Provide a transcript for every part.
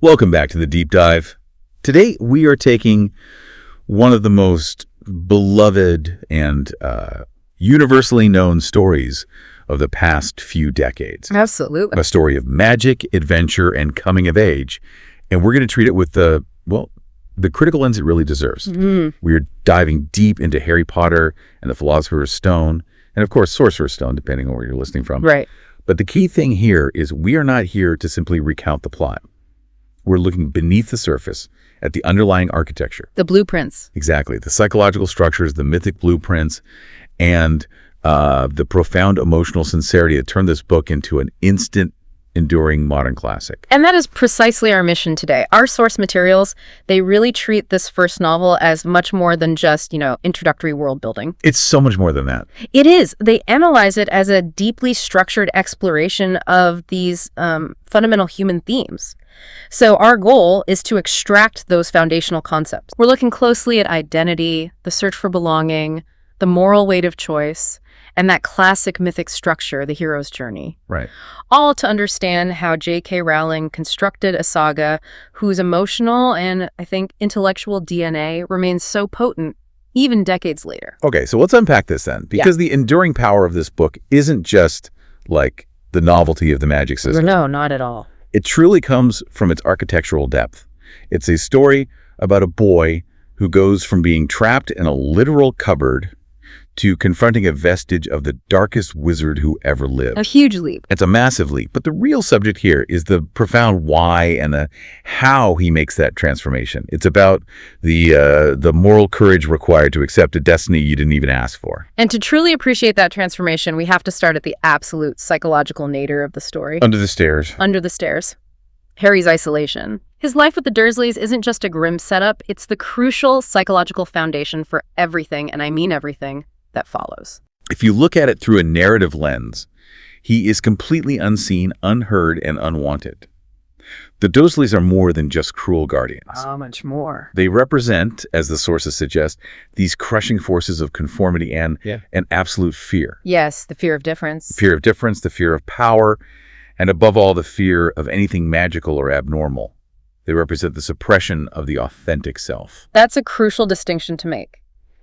Welcome back to the Deep Dive. Today we are taking one of the most beloved and universally known stories of the past few decades. Absolutely. A story of magic, adventure, and coming of age. And we're going to treat it with the critical lens it really deserves. We're diving deep into Harry Potter and the Philosopher's Stone, and of course, Sorcerer's Stone, depending on where you're listening from. Right. But the key thing here is we are not here to simply recount the plot. We're looking beneath the surface at the underlying architecture. The blueprints. Exactly. The psychological structures, the mythic blueprints, and the profound emotional sincerity that turned this book into an instant, enduring modern classic. And that is precisely our mission today. Our source materials, they really treat this first novel as much more than just, introductory world building. It's so much more than that. It is. They analyze it as a deeply structured exploration of these fundamental human themes. So our goal is to extract those foundational concepts. We're looking closely at identity, the search for belonging, the moral weight of choice, and that classic mythic structure, the hero's journey. Right. All to understand how J.K. Rowling constructed a saga whose emotional and, I think, intellectual DNA remains so potent even decades later. Okay, so let's unpack this then, because the enduring power of this book isn't just like the novelty of the magic system. No, not at all. It truly comes from its architectural depth. It's a story about a boy who goes from being trapped in a literal cupboard to confronting a vestige of the darkest wizard who ever lived. A huge leap. It's a massive leap, but the real subject here is the profound why and the how he makes that transformation. It's about the moral courage required to accept a destiny you didn't even ask for. And to truly appreciate that transformation, we have to start at the absolute psychological nadir of the story. Under the stairs. Under the stairs. Harry's isolation. His life with the Dursleys isn't just a grim setup, it's the crucial psychological foundation for everything, and I mean everything, that follows. If you look at it through a narrative lens, he is completely unseen, unheard, and unwanted. The Dursleys are more than just cruel guardians. How much more? They represent, as the sources suggest, these crushing forces of conformity and absolute fear. Yes, the fear of difference. The fear of difference, the fear of power, and above all, the fear of anything magical or abnormal. They represent the suppression of the authentic self. That's a crucial distinction to make.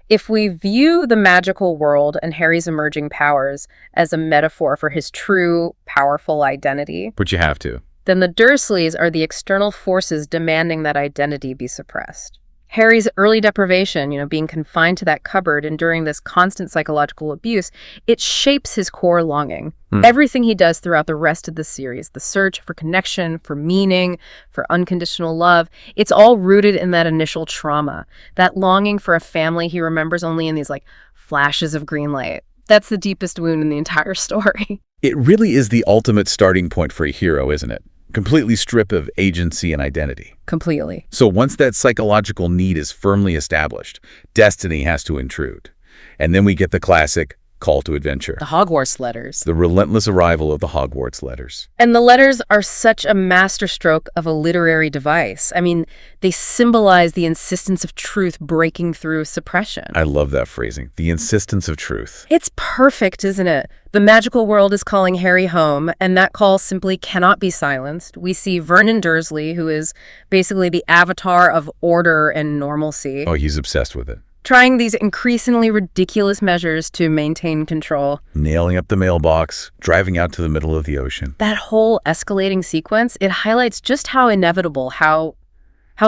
If we view the magical world and Harry's emerging powers as a metaphor for his true, powerful identity, But you have to. then the Dursleys are the external forces demanding that identity be suppressed. Harry's early deprivation, being confined to that cupboard, enduring this constant psychological abuse, it shapes his core longing. Everything he does throughout the rest of the series, the search for connection, for meaning, for unconditional love, it's all rooted in that initial trauma, that longing for a family he remembers only in these flashes of green light. That's the deepest wound in the entire story. It really is the ultimate starting point for a hero, isn't it? Completely stripped of agency and identity. Completely. So once that psychological need is firmly established, destiny has to intrude. And then we get the classic call to adventure. The Hogwarts letters. The relentless arrival of the Hogwarts letters. And the letters are such a masterstroke of a literary device. I mean, they symbolize the insistence of truth breaking through suppression. I love that phrasing. The insistence of truth. It's perfect, isn't it? The magical world is calling Harry home, and that call simply cannot be silenced. We see Vernon Dursley, who is basically the avatar of order and normalcy. Oh, he's obsessed with it. Trying these increasingly ridiculous measures to maintain control. Nailing up the mailbox, driving out to the middle of the ocean. That whole escalating sequence, it highlights just how inevitable, how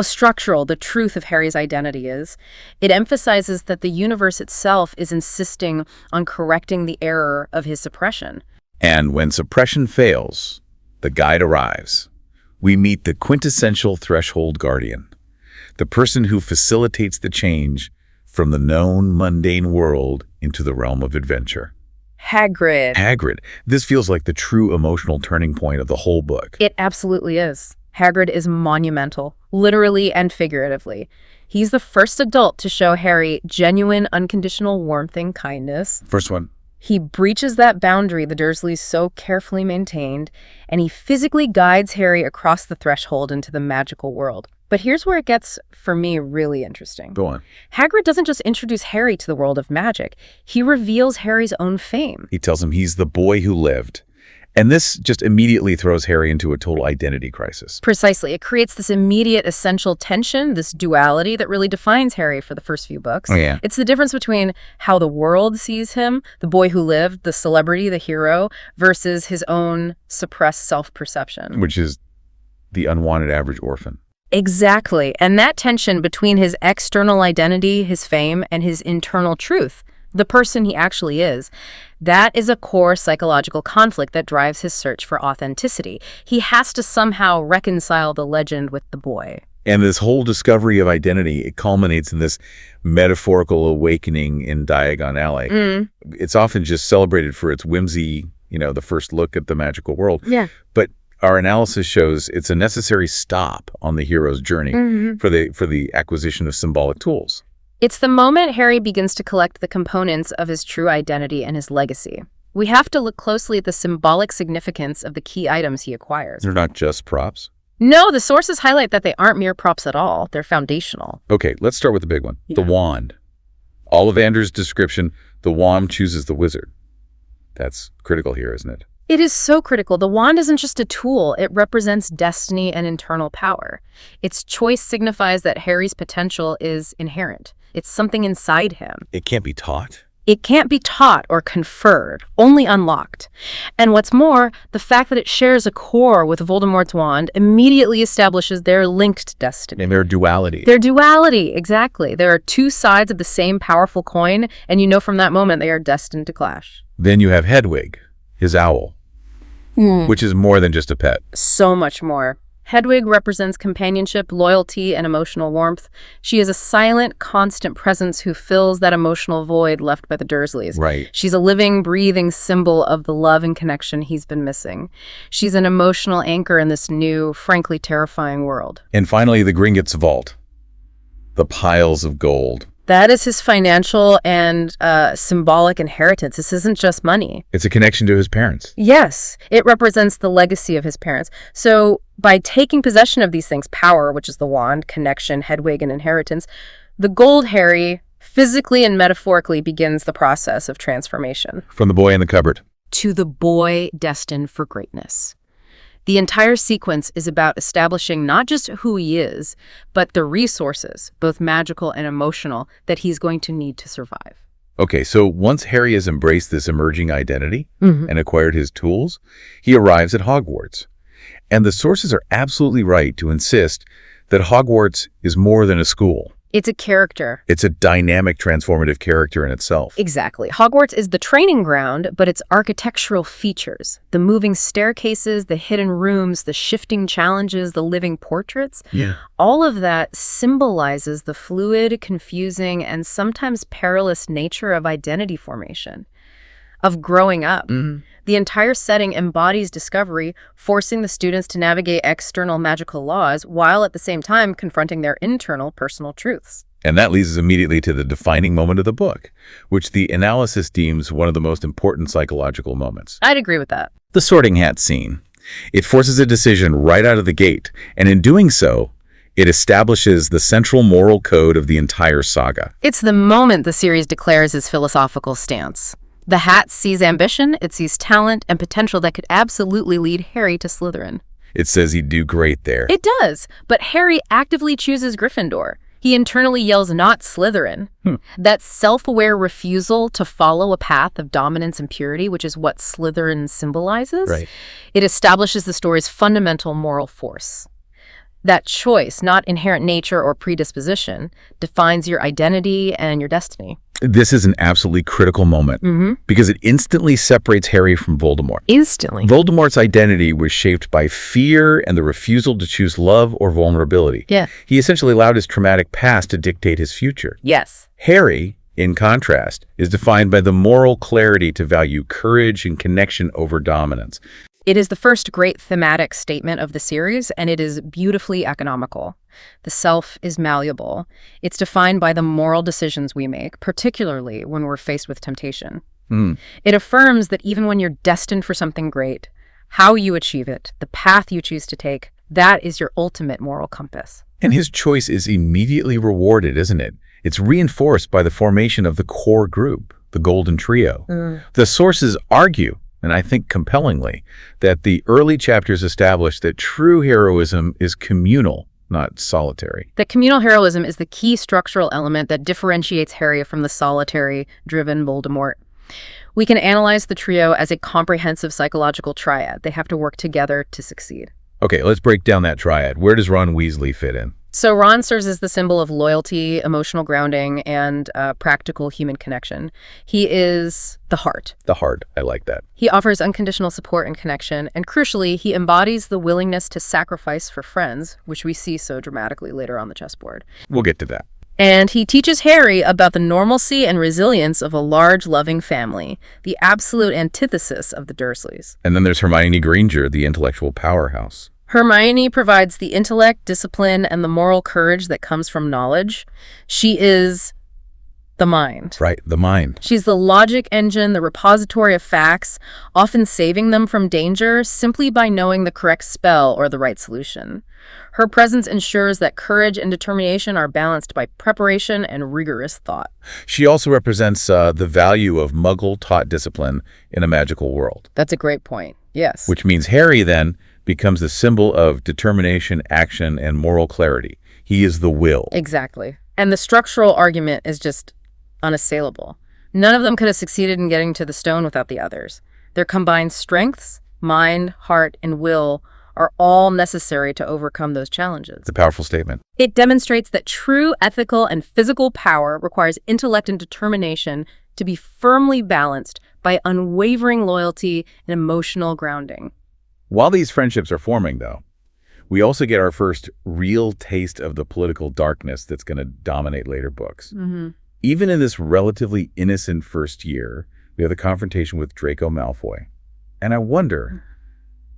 structural the truth of Harry's identity is. It emphasizes that the universe itself is insisting on correcting the error of his suppression. And when suppression fails, the guide arrives. We meet the quintessential threshold guardian, the person who facilitates the change from the known mundane world into the realm of adventure. Hagrid. Hagrid. This feels like the true emotional turning point of the whole book. It absolutely is. Hagrid is monumental, literally and figuratively. He's the first adult to show Harry genuine, unconditional warmth and kindness. First one. He breaches that boundary the Dursleys so carefully maintained, and he physically guides Harry across the threshold into the magical world. But here's where it gets, for me, really interesting. Go on. Hagrid doesn't just introduce Harry to the world of magic. He reveals Harry's own fame. He tells him he's the boy who lived, And this just immediately throws Harry into a total identity crisis. Precisely. It creates this immediate essential tension, this duality that really defines Harry for the first few books. Oh, yeah. It's the difference between how the world sees him, the boy who lived, the celebrity, the hero, versus his own suppressed self-perception. Which is the unwanted average orphan. Exactly. And that tension between his external identity, his fame, and his internal truth, the person he actually is, that is a core psychological conflict that drives his search for authenticity. He has to somehow reconcile the legend with the boy. And this whole discovery of identity, it culminates in this metaphorical awakening in Diagon Alley. It's often just celebrated for its whimsy, the first look at the magical world. Yeah. But our analysis shows it's a necessary stop on the hero's journey for the acquisition of symbolic tools. It's the moment Harry begins to collect the components of his true identity and his legacy. We have to look closely at the symbolic significance of the key items he acquires. They're not just props. No, the sources highlight that they aren't mere props at all. They're foundational. Okay, let's start with the big one, Yeah. the wand. Ollivander's description, the wand chooses the wizard. That's critical here, isn't it? It is so critical. The wand isn't just a tool. It represents destiny and internal power. Its choice signifies that Harry's potential is inherent. It's something inside him. It can't be taught. It can't be taught or conferred, only unlocked. And what's more, the fact that it shares a core with Voldemort's wand immediately establishes their linked destiny. And their duality. Their duality, exactly. There are two sides of the same powerful coin, and you know from that moment they are destined to clash. Then you have Hedwig, his owl, which is more than just a pet. So much more. Hedwig represents companionship, loyalty, and emotional warmth. She is a silent, constant presence who fills that emotional void left by the Dursleys. Right. She's a living, breathing symbol of the love and connection he's been missing. She's an emotional anchor in this new, frankly terrifying world. And finally, the Gringotts vault, the piles of gold. That is his financial and symbolic inheritance. This isn't just money. It's a connection to his parents. Yes, it represents the legacy of his parents. So by taking possession of these things, power, which is the wand, connection, Hedwig, and inheritance, the gold Harry physically and metaphorically begins the process of transformation. From the boy in the cupboard. To the boy destined for greatness. The entire sequence is about establishing not just who he is, but the resources, both magical and emotional, that he's going to need to survive. Okay, so once Harry has embraced this emerging identity and acquired his tools, he arrives at Hogwarts. And the sources are absolutely right to insist that Hogwarts is more than a school. It's a character. It's a dynamic, transformative character in itself. Exactly. Hogwarts is the training ground, but its architectural features, the moving staircases, the hidden rooms, the shifting challenges, the living portraits, all of that symbolizes the fluid, confusing, and sometimes perilous nature of identity formation, of growing up. The entire setting embodies discovery, forcing the students to navigate external magical laws while at the same time confronting their internal personal truths. And that leads us immediately to the defining moment of the book, which the analysis deems one of the most important psychological moments. I'd agree with that. The sorting hat scene. It forces a decision right out of the gate, and in doing so, it establishes the central moral code of the entire saga. It's the moment the series declares its philosophical stance. The hat sees ambition, it sees talent and potential that could absolutely lead Harry to Slytherin. It says he'd do great there. It does, but Harry actively chooses Gryffindor. He internally yells, "Not Slytherin." That self-aware refusal to follow a path of dominance and purity, which is what Slytherin symbolizes, it establishes the story's fundamental moral force. That choice, not inherent nature or predisposition, defines your identity and your destiny. This is an absolutely critical moment because it instantly separates Harry from Voldemort. Instantly. Voldemort's identity was shaped by fear and the refusal to choose love or vulnerability. Yeah. He essentially allowed his traumatic past to dictate his future. Yes. Harry, in contrast, is defined by the moral clarity to value courage and connection over dominance. It is the first great thematic statement of the series, and it is beautifully economical. The self is malleable. It's defined by the moral decisions we make, particularly when we're faced with temptation. It affirms that even when you're destined for something great, how you achieve it, the path you choose to take, that is your ultimate moral compass. And his choice is immediately rewarded, isn't it? It's reinforced by the formation of the core group, the Golden Trio. The sources argue and I think compellingly, that the early chapters establish that true heroism is communal, not solitary. That communal heroism is the key structural element that differentiates Harry from the solitary-driven Voldemort. We can analyze the trio as a comprehensive psychological triad. They have to work together to succeed. Okay, let's break down that triad. Where does Ron Weasley fit in? So Ron serves as the symbol of loyalty, emotional grounding, and practical human connection. He is the heart. The heart. I like that. He offers unconditional support and connection, and crucially, he embodies the willingness to sacrifice for friends, which we see so dramatically later on the chessboard. We'll get to that. And he teaches Harry about the normalcy and resilience of a large, loving family, the absolute antithesis of the Dursleys. And then there's Hermione Granger, the intellectual powerhouse. Hermione provides the intellect, discipline, and the moral courage that comes from knowledge. She is the mind. Right, the mind. She's the logic engine, the repository of facts, often saving them from danger simply by knowing the correct spell or the right solution. Her presence ensures that courage and determination are balanced by preparation and rigorous thought. She also represents the value of Muggle-taught discipline in a magical world. That's a great point, yes. Which means Harry, then, becomes the symbol of determination, action, and moral clarity. He is the will. Exactly. And the structural argument is just unassailable. None of them could have succeeded in getting to the stone without the others. Their combined strengths, mind, heart, and will are all necessary to overcome those challenges. It's a powerful statement. It demonstrates that true ethical and physical power requires intellect and determination to be firmly balanced by unwavering loyalty and emotional grounding. While these friendships are forming, though, we also get our first real taste of the political darkness that's going to dominate later books. Mm-hmm. Even in this relatively innocent first year, we have the confrontation with Draco Malfoy. And I wonder,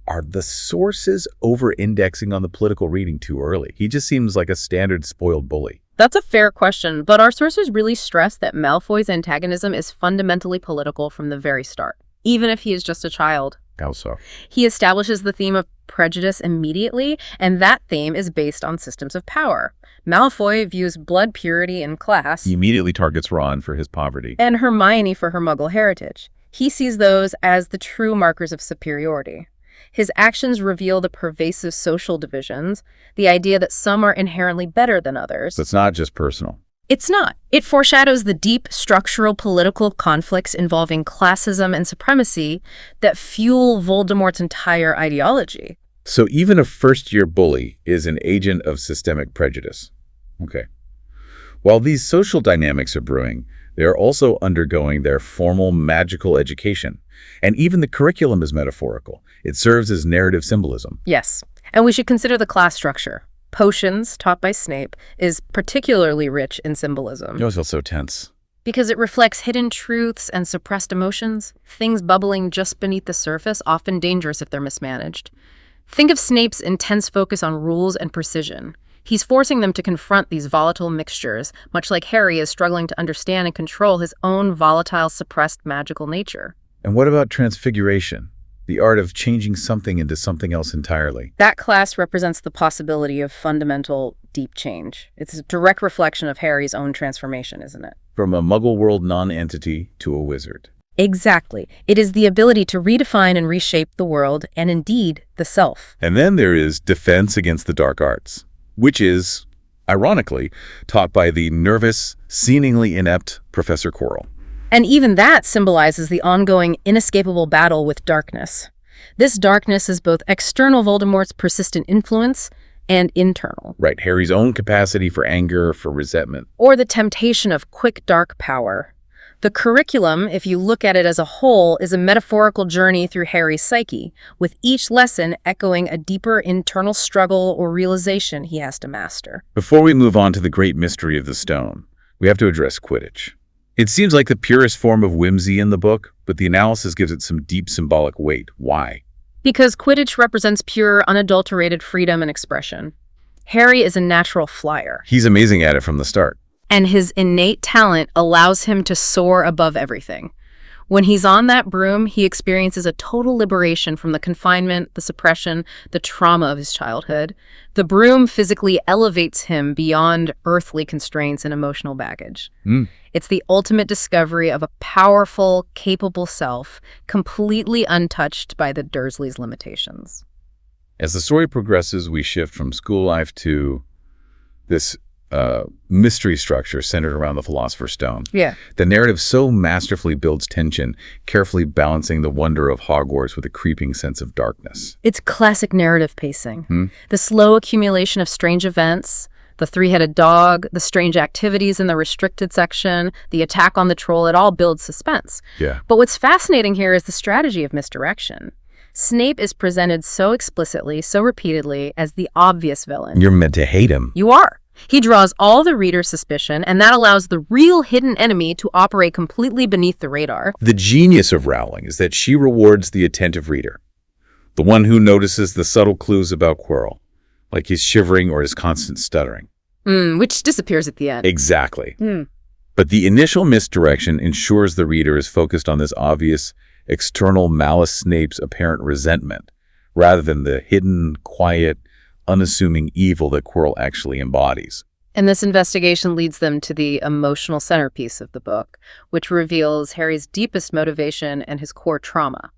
are the sources over-indexing on the political reading too early? He just seems like a standard spoiled bully. That's a fair question, but our sources really stress that Malfoy's antagonism is fundamentally political from the very start, even if he is just a child. How so? He establishes the theme of prejudice immediately, and that theme is based on systems of power. Malfoy views blood purity and class. He immediately targets Ron for his poverty. And Hermione for her Muggle heritage. He sees those as the true markers of superiority. His actions reveal the pervasive social divisions, the idea that some are inherently better than others. So it's not just personal. It's not. It foreshadows the deep structural political conflicts involving classism and supremacy that fuel Voldemort's entire ideology. So even a first-year bully is an agent of systemic prejudice. Okay. While these social dynamics are brewing, they are also undergoing their formal magical education. And even the curriculum is metaphorical. It serves as narrative symbolism. Yes. And we should consider the class structure. Potions, taught by Snape, is particularly rich in symbolism. It always felt so tense. Because it reflects hidden truths and suppressed emotions, things bubbling just beneath the surface, often dangerous if they're mismanaged. Think of Snape's intense focus on rules and precision. He's forcing them to confront these volatile mixtures, much like Harry is struggling to understand and control his own volatile, suppressed magical nature. And what about transfiguration? The art of changing something into something else entirely. That class represents the possibility of fundamental, deep change. It's a direct reflection of Harry's own transformation, isn't it? From a Muggle world non-entity to a wizard. Exactly. It is the ability to redefine and reshape the world, and indeed, the self. And then there is defense against the dark arts, which is, ironically, taught by the nervous, seemingly inept Professor Quirrell. And even that symbolizes the ongoing, inescapable battle with darkness. This darkness is both external Voldemort's persistent influence and internal. Right, Harry's own capacity for anger, for resentment. Or the temptation of quick, dark power. The curriculum, if you look at it as a whole, is a metaphorical journey through Harry's psyche, with each lesson echoing a deeper internal struggle or realization he has to master. Before we move on to the great mystery of the stone, we have to address Quidditch. It seems like the purest form of whimsy in the book, but the analysis gives it some deep symbolic weight. Why? Because Quidditch represents pure, unadulterated freedom and expression. Harry is a natural flyer. He's amazing at it from the start. And his innate talent allows him to soar above everything. When he's on that broom, he experiences a total liberation from the confinement, the suppression, the trauma of his childhood. The broom physically elevates him beyond earthly constraints and emotional baggage. It's the ultimate discovery of a powerful, capable self, completely untouched by the Dursleys' limitations. As the story progresses, we shift from school life to this mystery structure centered around the Philosopher's Stone. Yeah. The narrative so masterfully builds tension, carefully balancing the wonder of Hogwarts with a creeping sense of darkness. It's classic narrative pacing. The slow accumulation of strange events, the three-headed dog, the strange activities in the restricted section, the attack on the troll, it all builds suspense. Yeah. But what's fascinating here is the strategy of misdirection. Snape is presented so explicitly, so repeatedly, as the obvious villain. You're meant to hate him. You are. He draws all the reader's suspicion, and that allows the real hidden enemy to operate completely beneath the radar. The genius of Rowling is that she rewards the attentive reader, the one who notices the subtle clues about Quirrell, like his shivering or his constant stuttering. Which disappears at the end. Exactly. But the initial misdirection ensures the reader is focused on this obvious external malice, Snape's apparent resentment, rather than the hidden, quiet, unassuming evil that Quirrell actually embodies. And this investigation leads them to the emotional centerpiece of the book, which reveals Harry's deepest motivation and his core trauma,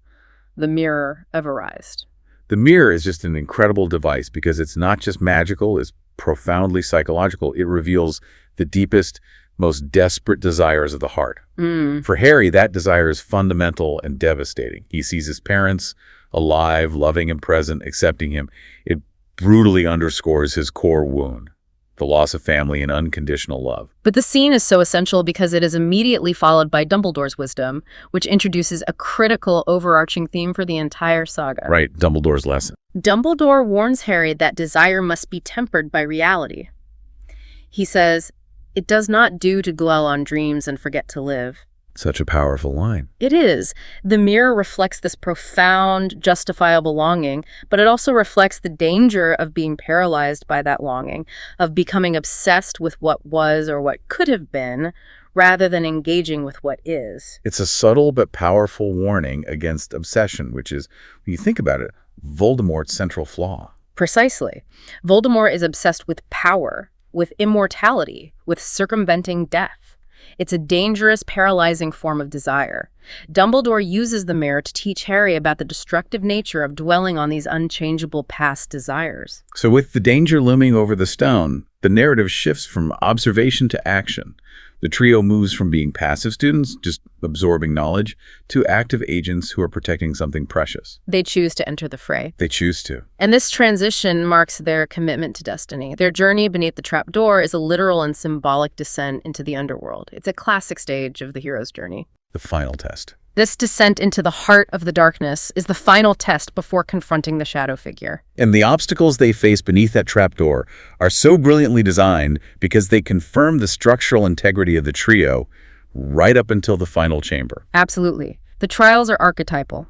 the Mirror of Erised. The mirror is just an incredible device because it's not just magical, it's profoundly psychological. It reveals the deepest, most desperate desires of the heart. For Harry, that desire is fundamental and devastating. He sees his parents alive, loving and present, accepting him. It brutally underscores his core wound, the loss of family and unconditional love. But the scene is so essential because it is immediately followed by Dumbledore's wisdom, which introduces a critical overarching theme for the entire saga. Right, Dumbledore's lesson. Dumbledore warns Harry that desire must be tempered by reality. He says, "It does not do to dwell on dreams and forget to live." Such a powerful line. It is. The mirror reflects this profound, justifiable longing, but it also reflects the danger of being paralyzed by that longing, of becoming obsessed with what was or what could have been, rather than engaging with what is. It's a subtle but powerful warning against obsession, which is, when you think about it, Voldemort's central flaw. Precisely. Voldemort is obsessed with power, with immortality, with circumventing death. It's a dangerous, paralyzing form of desire. Dumbledore uses the mirror to teach Harry about the destructive nature of dwelling on these unchangeable past desires. So with the danger looming over the stone, the narrative shifts from observation to action. The trio moves from being passive students, just absorbing knowledge, to active agents who are protecting something precious. They choose to enter the fray. They choose to. And this transition marks their commitment to destiny. Their journey beneath the trapdoor is a literal and symbolic descent into the underworld. It's a classic stage of the hero's journey. The final test. This descent into the heart of the darkness is the final test before confronting the shadow figure. And the obstacles they face beneath that trapdoor are so brilliantly designed because they confirm the structural integrity of the trio right up until the final chamber. Absolutely. The trials are archetypal.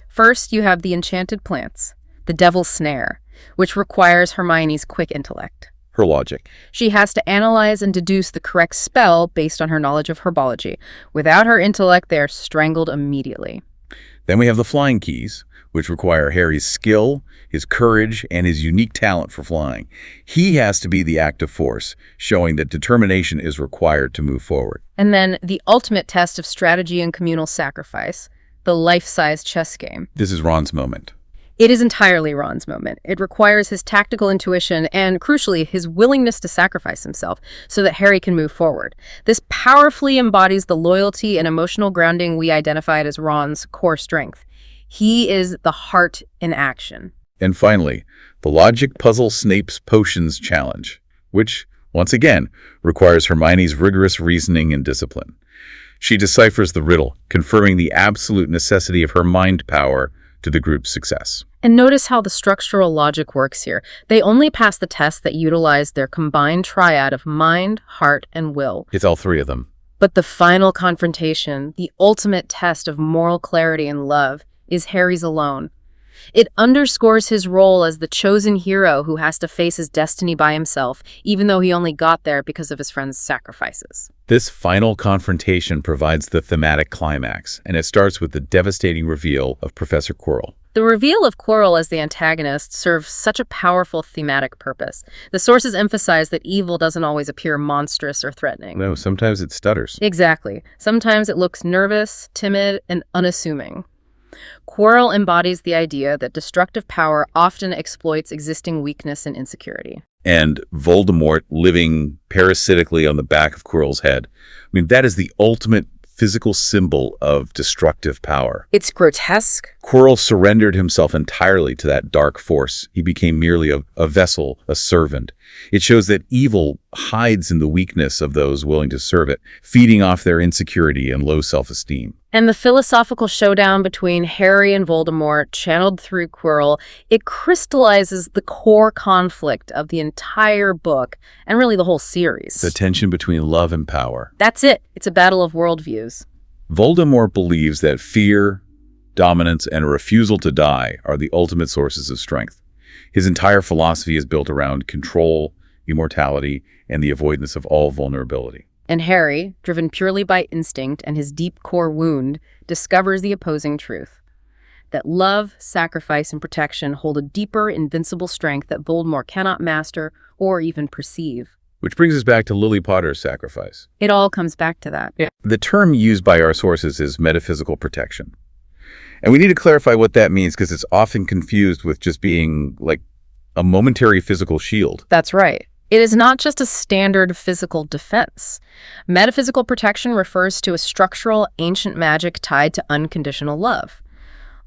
First, you have the enchanted plants, the devil's snare, which requires Hermione's quick intellect. Her logic. She has to analyze and deduce the correct spell based on her knowledge of herbology. Without her intellect, they are strangled immediately. Then we have the flying keys, which require Harry's skill, his courage, and his unique talent for flying. He has to be the active force, showing that determination is required to move forward. And then the ultimate test of strategy and communal sacrifice, the life-size chess game. This is Ron's moment. It is entirely Ron's moment. It requires his tactical intuition and, crucially, his willingness to sacrifice himself so that Harry can move forward. This powerfully embodies the loyalty and emotional grounding we identified as Ron's core strength. He is the heart in action. And finally, the logic puzzle Snape's Potions Challenge, which, once again, requires Hermione's rigorous reasoning and discipline. She deciphers the riddle, confirming the absolute necessity of her mind power to the group's success. And notice how the structural logic works here. They only pass the tests that utilize their combined triad of mind, heart, and will. It's all three of them. But the final confrontation, the ultimate test of moral clarity and love, is Harry's alone. It underscores his role as the chosen hero who has to face his destiny by himself, even though he only got there because of his friend's sacrifices. This final confrontation provides the thematic climax, and it starts with the devastating reveal of Professor Quirrell. The reveal of Quirrell as the antagonist serves such a powerful thematic purpose. The sources emphasize that evil doesn't always appear monstrous or threatening. No, sometimes it stutters. Exactly. Sometimes it looks nervous, timid, and unassuming. Quirrell embodies the idea that destructive power often exploits existing weakness and insecurity. And Voldemort living parasitically on the back of Quirrell's head. I mean, that is the ultimate physical symbol of destructive power. It's grotesque. Quirrell surrendered himself entirely to that dark force. He became merely a vessel, a servant. It shows that evil hides in the weakness of those willing to serve it, feeding off their insecurity and low self-esteem. And the philosophical showdown between Harry and Voldemort, channeled through Quirrell, it crystallizes the core conflict of the entire book, and really the whole series. The tension between love and power. That's it. It's a battle of worldviews. Voldemort believes that fear, dominance, and a refusal to die are the ultimate sources of strength. His entire philosophy is built around control, immortality, and the avoidance of all vulnerability. And Harry, driven purely by instinct and his deep core wound, discovers the opposing truth. That love, sacrifice, and protection hold a deeper, invincible strength that Voldemort cannot master or even perceive. Which brings us back to Lily Potter's sacrifice. It all comes back to that. Yeah. The term used by our sources is metaphysical protection. And we need to clarify what that means because it's often confused with just being like a momentary physical shield. That's right. It is not just a standard physical defense. Metaphysical protection refers to a structural, ancient magic tied to unconditional love.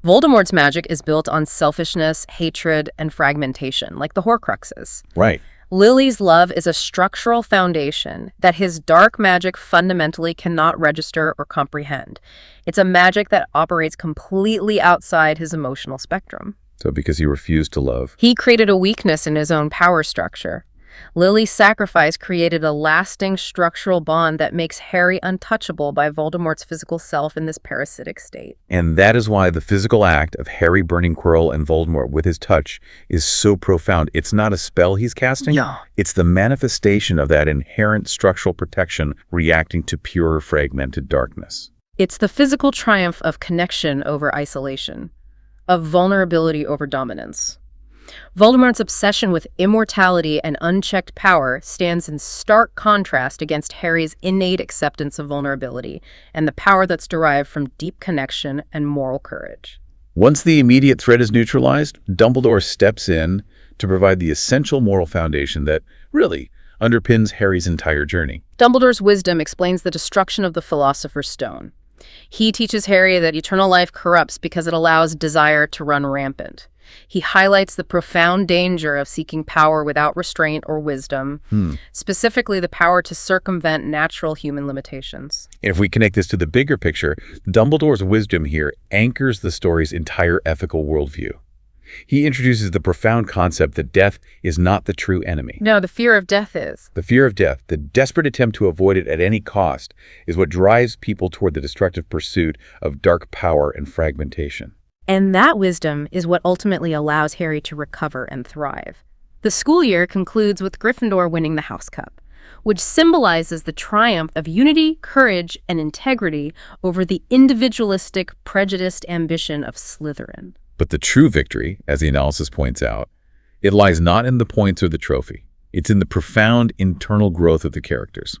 Voldemort's magic is built on selfishness, hatred, and fragmentation, like the Horcruxes. Right. Lily's love is a structural foundation that his dark magic fundamentally cannot register or comprehend. It's a magic that operates completely outside his emotional spectrum. So because he refused to love. He created a weakness in his own power structure. Lily's sacrifice created a lasting structural bond that makes Harry untouchable by Voldemort's physical self in this parasitic state. And that is why the physical act of Harry burning Quirrell and Voldemort with his touch is so profound. It's not a spell he's casting. No. It's the manifestation of that inherent structural protection reacting to pure fragmented darkness. It's the physical triumph of connection over isolation, of vulnerability over dominance. Voldemort's obsession with immortality and unchecked power stands in stark contrast against Harry's innate acceptance of vulnerability and the power that's derived from deep connection and moral courage. Once the immediate threat is neutralized, Dumbledore steps in to provide the essential moral foundation that really underpins Harry's entire journey. Dumbledore's wisdom explains the destruction of the Philosopher's Stone. He teaches Harry that eternal life corrupts because it allows desire to run rampant. He highlights the profound danger of seeking power without restraint or wisdom, specifically the power to circumvent natural human limitations. And if we connect this to the bigger picture, Dumbledore's wisdom here anchors the story's entire ethical worldview. He introduces the profound concept that death is not the true enemy. No, the fear of death is. The fear of death, the desperate attempt to avoid it at any cost, is what drives people toward the destructive pursuit of dark power and fragmentation. And that wisdom is what ultimately allows Harry to recover and thrive. The school year concludes with Gryffindor winning the House Cup, which symbolizes the triumph of unity, courage, and integrity over the individualistic, prejudiced ambition of Slytherin. But the true victory, as the analysis points out, it lies not in the points or the trophy. It's in the profound internal growth of the characters.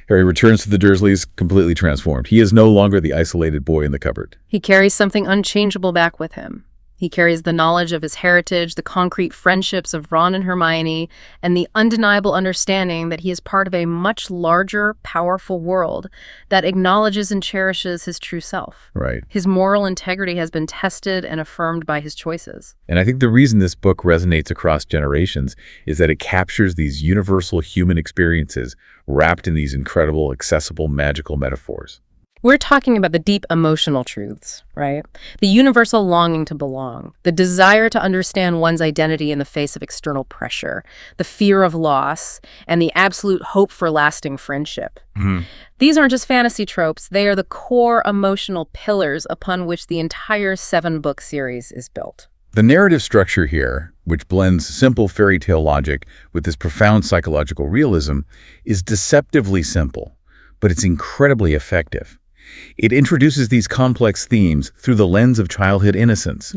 Harry returns to the Dursleys completely transformed. He is no longer the isolated boy in the cupboard. He carries something unchangeable back with him. He carries the knowledge of his heritage, the concrete friendships of Ron and Hermione, and the undeniable understanding that he is part of a much larger, powerful world that acknowledges and cherishes his true self. Right. His moral integrity has been tested and affirmed by his choices. And I think the reason this book resonates across generations is that it captures these universal human experiences wrapped in these incredible, accessible, magical metaphors. We're talking about the deep emotional truths, right? The universal longing to belong, the desire to understand one's identity in the face of external pressure, the fear of loss, and the absolute hope for lasting friendship. These aren't just fantasy tropes, they are the core emotional pillars upon which the entire 7-book series is built. The narrative structure here, which blends simple fairy tale logic with this profound psychological realism, is deceptively simple, but it's incredibly effective. It introduces these complex themes through the lens of childhood innocence,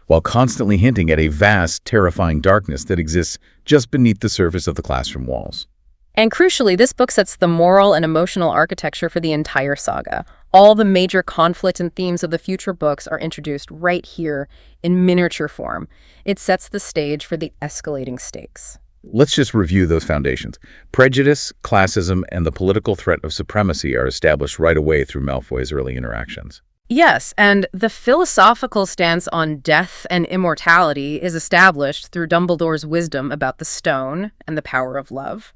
while constantly hinting at a vast, terrifying darkness that exists just beneath the surface of the classroom walls. And crucially, this book sets the moral and emotional architecture for the entire saga. All the major conflict and themes of the future books are introduced right here in miniature form. It sets the stage for the escalating stakes. Let's just review those foundations. Prejudice, classism, and the political threat of supremacy are established right away through Malfoy's early interactions. Yes, and the philosophical stance on death and immortality is established through Dumbledore's wisdom about the stone and the power of love.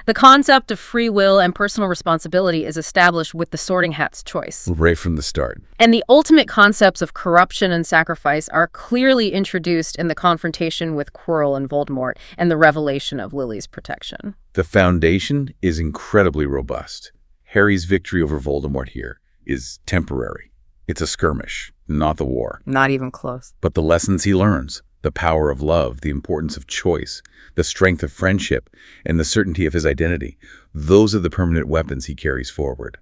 The concept of free will and personal responsibility is established with the Sorting Hat's choice. Right from the start. And the ultimate concepts of corruption and sacrifice are clearly introduced in the confrontation with Quirrell and Voldemort and the revelation of Lily's protection. The foundation is incredibly robust. Harry's victory over Voldemort here is temporary. It's a skirmish, not the war. Not even close. But the lessons he learns, the power of love, the importance of choice, the strength of friendship, and the certainty of his identity, those are the permanent weapons he carries forward.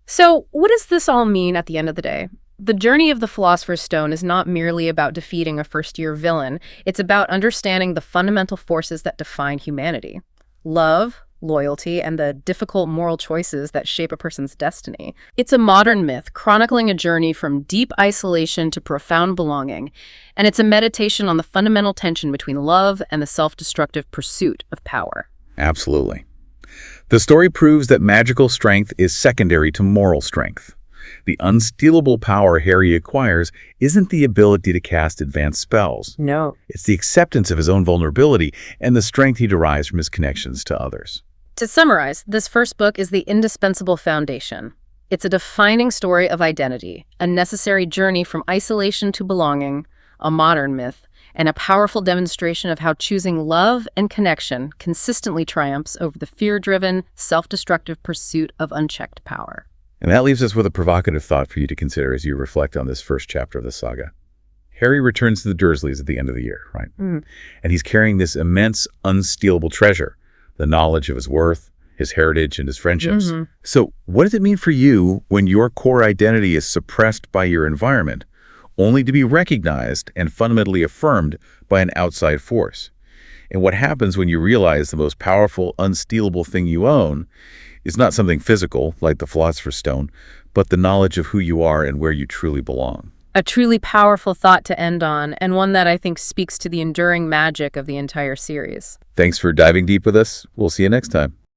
So, what does this all mean at the end of the day? The journey of the Philosopher's Stone is not merely about defeating a first-year villain. It's about understanding the fundamental forces that define humanity. Love, loyalty, and the difficult moral choices that shape a person's destiny. It's a modern myth chronicling a journey from deep isolation to profound belonging, and it's a meditation on the fundamental tension between love and the self-destructive pursuit of power. Absolutely. The story proves that magical strength is secondary to moral strength. The unstealable power Harry acquires isn't the ability to cast advanced spells. No. It's the acceptance of his own vulnerability and the strength he derives from his connections to others. To summarize, this first book is the indispensable foundation. It's a defining story of identity, a necessary journey from isolation to belonging, a modern myth, and a powerful demonstration of how choosing love and connection consistently triumphs over the fear-driven, self-destructive pursuit of unchecked power. And that leaves us with a provocative thought for you to consider as you reflect on this first chapter of the saga. Harry returns to the Dursleys at the end of the year, right? And he's carrying this immense, unstealable treasure, the knowledge of his worth, his heritage, and his friendships. So what does it mean for you when your core identity is suppressed by your environment, only to be recognized and fundamentally affirmed by an outside force? And what happens when you realize the most powerful, unstealable thing you own is not something physical, like the Philosopher's Stone, but the knowledge of who you are and where you truly belong? A truly powerful thought to end on, and one that I think speaks to the enduring magic of the entire series. Thanks for diving deep with us. We'll see you next time.